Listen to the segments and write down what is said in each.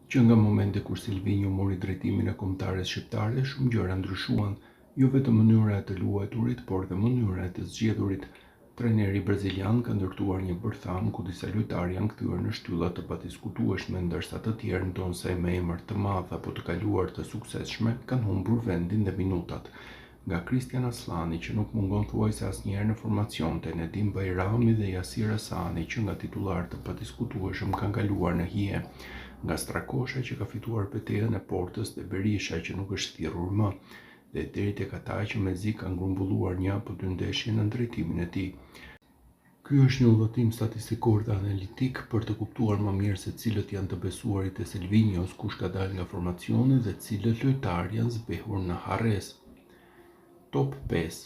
Që nga momenti kur Silvinjo mori drejtimin e kombëtares shqiptare, shumë gjëra ndryshuan, jo vetëm mënyra e të luajturit, por dhe mënyra e të zgjedhurit. Trajneri brazilian ka ndërtuar një bërtham ku disa lojtarë janë kthyer në shtylla të padiskutueshme, ndërsa të tjerë ndonse me emër të madh apo të kaluar të suksesshme kanë humbur vendin dhe minutat. Nga Christian Aslani, që nuk mungon thuajse asnjëherë në formacion, te Nedim Bajrami dhe Yasir Hasani, që nga titular të padiskutueshëm kanë kaluar në hije, nga Strakosha, që ka fituar betejën e Portës, dhe Berisha, që nuk është thirrur më, dhe deri tek ata që mezi kanë grumbulluar një apo dy ndeshje në drejtimin e tij. Ky është një udhëtim statistikor dhe analitik për të kuptuar më mirë se cilët janë të besuarit e Silvinjos, kush ka dalë nga formacioni dhe cilët lojtarë janë zbehur në harres. Top 5.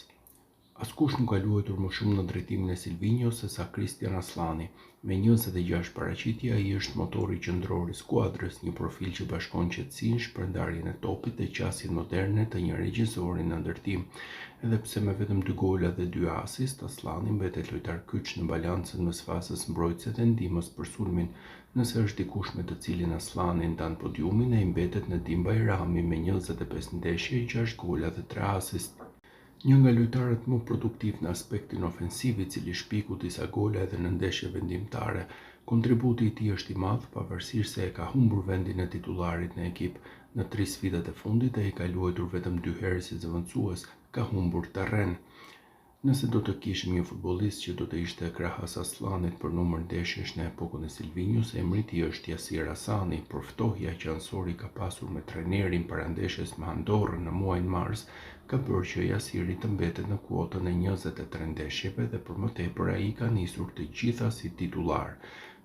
Askush nuk ka luajtur më shumë në drejtimin e Silvinjos se sa Christian Aslani. Me 26 paraqitje, ai është motori qendror i skuadrës, një profil që bashkon qetësinë, shpërndarjen e topit dhe qasjen moderne të një regjisori në ndërtim. Edhe pse me vetëm 2 gola dhe 2 asist, Aslani mbetet lojtar kyç në balancën mes fasës mbrojtëse dhe ndihmës për sulmin. Nëse është dikush me të cilin Aslani ndan podiumin, ai mbetet Nedim Bajrami me 25 ndeshje, 6 gola dhe 3 asist. Një nga lojtarët më produktiv në aspektin ofensiv, i cili shpiku disa gola edhe në ndeshje vendimtare. Kontributi i tij është i madh, pavarësisht se e ka humbur vendin e titularit në ekip. Në 3 sfidat e fundit ai ka luajtur vetëm 2 herë si zëvendësues, ka humbur terren. Nëse do të kishim një futbollist që do të ishte krahas Aslanit për numër ndeshjesh në epokën e Silvinjos, emri i tij është Yasir Hasani, por ftohja që ansori ka pasur me trajnerin para ndeshjes me Andorrën në muajin mars ka bërë që Yasiri të mbetet në kuotën e 23 ndeshjeve dhe për më tepër ai ka nisur të gjitha si titular.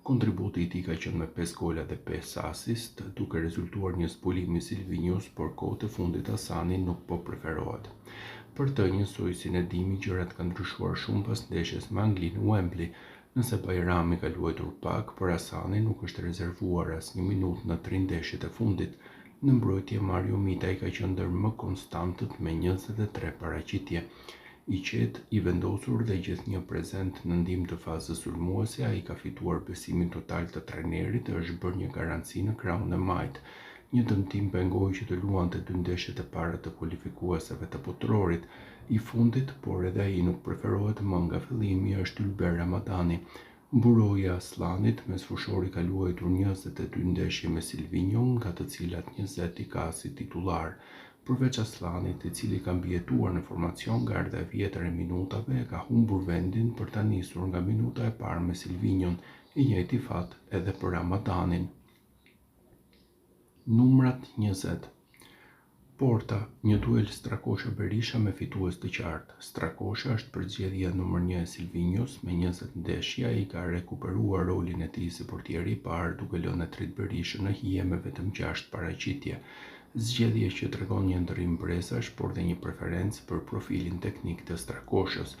Kontributi i tij ka qenë me 5 gola dhe 5 asist, duke rezultuar një zbulim i Silvinjos, por kohët e fundit Hasani nuk po preferohet. Për të njësoj si Nedimi, gjërat kanë ndryshuar shumë pas ndeshjes me Anglinë në Wembley. Nëse Bajrami ka luajtur pak, për Hasani nuk është rezervuar as një minutë në 3 ndeshjet e fundit. Në mbrojtje, Mario Mitaj ka qenë ndër më konstantët me 23 paraqitje. I qetë, i vendosur dhe gjithnjë prezent në ndihmë të fazës sulmuese, ai ka fituar besimin total të trajnerit dhe është bërë një garanci në krahun e majt. Një dëmtim pengoi që të luante 2 ndeshjet e para të kualifikuesave të botrorit. I fundit, por edhe ai nuk preferohet më nga fillimi, është Ylber Ramadani. Mburoja Aslanit, mes fushori ka luajtur 22 ndeshje me Silvinjon, nga të cilat 20 i ka si titular. Përveç Aslanit, i cili ka mbijetuar në formacion nga erdha e vjetër e minutave, ka humbur vendin për ta nisur nga minuta e parë me Silvinjon, i njëjti fat edhe për Ramadanin. Numrat 20. Porta, një duel Strakosha-Berisha me fitues të qartë. Strakosha është përzgjedhja numër 1 e Silvinjos, me 20 ndeshje ai ka rekuperuar rolin e tij si portieri i parë, duke lënë trit Berishën në hije me vetëm 6 paraqitje. Zgjedhje që tregon një ndërrim brezash, por dhe një preferencë për profilin teknik të Strakoshës.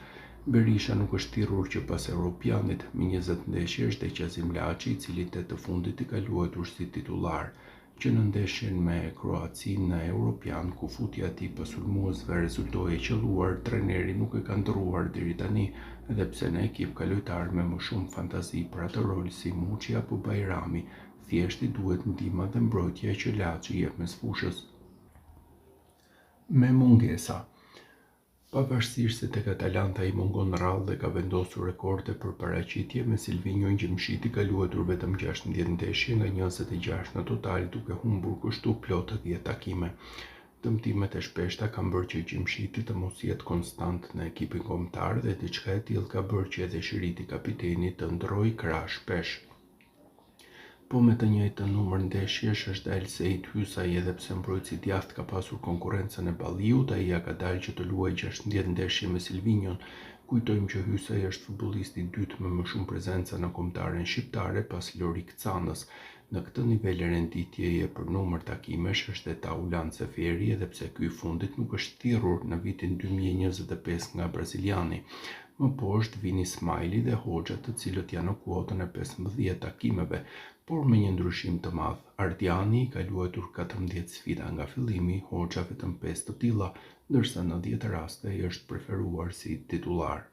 Berisha nuk është thirrur që pas Europianit, me 20 ndeshje është Qazim Laçi, i cili tet të fundit i ka luajtur si titular, që në ndeshjen me Kroacinë në Europian, ku futja e tij pas sulmuesve rezultoi e qelluar, trajneri nuk e ka ndrruar deri tani, edhe pse në ekip ka lojtarë me më shumë fantazi për atë rol si Muçi apo Bajrami, thjesht i duhet ndihma dhe mbrojtja që Laçi jep mes fushës. Me mungesa. Pavarësisht se tek Atalanta i mungon rrallë dhe ka vendosur rekorde për paraqitje, me Silvinjo Gjimshiti ka luajtur vetëm 16 ndeshje nga 26 në total, duke humbur kështu plot 10 takime. Dëmtimet e shpeshta kanë bërë që Gjimshiti të mos jetë konstant në ekipin kombëtar dhe diçka e tillë ka bërë që edhe Shiriti kapiteni të ndrojë krah shpesh. Po me të njëjtën numër ndeshjesh është dalë Sejt Hysaj, edhe pse mbrojtësi djathtë ka pasur konkurrencën e Balliut, ai ja ka dalë që të luajë 16 ndeshje me Silvinjon. Kujtojmë që Hysaj është futbollisti i dytë me më shumë prezenca në kombëtaren shqiptare pas Lorik Canës. Në këtë nivel renditjeje për numër takimesh është e Taulant Seferi, edhe pse ky i fundit nuk është thirrur në vitin 2025 nga braziliani. Më poshtë vini Smajli dhe Hoxha, të cilët janë në kuotën e 15 takimeve, por me një ndryshim të madh. Ardiani ka luajtur 14 sfida nga fillimi, Hoxha vetëm 5 të tilla, ndërsa në 10 raste ai është preferuar si titular.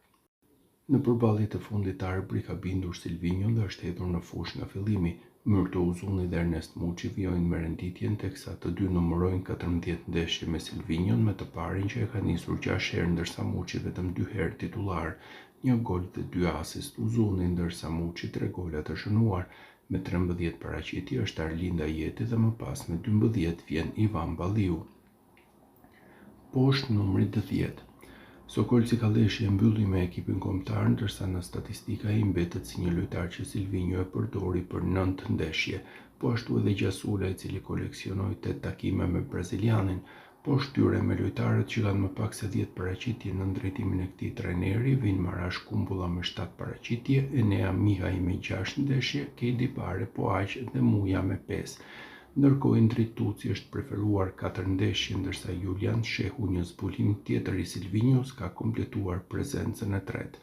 Në përballjet e fundit Arbri ka bindur Silvinjon dhe është hedhur në fushë nga fillimi. Myrto Uzuni dhe Ernest Muçi vijojnë me renditjen, teksa të dy numërojnë 14 ndeshje me Silvinjon, me të parin që e ka nisur 6 herë ndërsa Muçi vetëm 2 herë titullar, 1 gol dhe 2 asist Uzuni, ndërsa Muçi 3 gola të shënuar. Me 13 paraqitje është Arlinda Jeti dhe më pas me 12 vjen Ivan Balliu. Poshtë numri 10. Sokol Cikaleshi e mbylli me ekipin kombëtar, ndërsa në statistika i mbetet si një lojtar që Silvinjo e përdori për 9 ndeshje, po ashtu edhe Gjasula, i cili koleksionoi 8 takime me brazilianin. Poshtë tyre me lojtarët që kanë më pak se 10 paraqitje në drejtimin e këtij trajneri vijnë Marash Kumbulla me 7 paraqitje, Enea Mihaj me 6 ndeshje, Kedi Bare po aq dhe Muja me 5. Ndërkohë Indrit Tuci është preferuar 4 ndeshje, ndërsa Julian shehu një zbulim tjetër i Silvinjos ka kompletuar prezencën e tretë.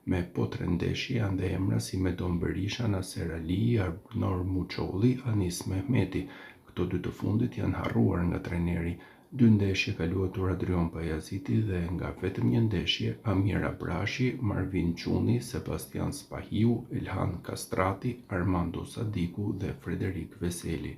Me po 3 ndeshje janë dhe emra si Medon Berisha, Naser Ali, Arnor Muçolli, Anis Mehmeti. Këto dy të fundit janë harruar nga trajneri. 2 ndeshje ka luajtur Adrian Pajaziti dhe nga vetëm një ndeshje Amir Abrashi, Marvin Çuni, Sebastian Spahiu, Elhan Kastrati, Armando Sadiku dhe Frederik Veseli.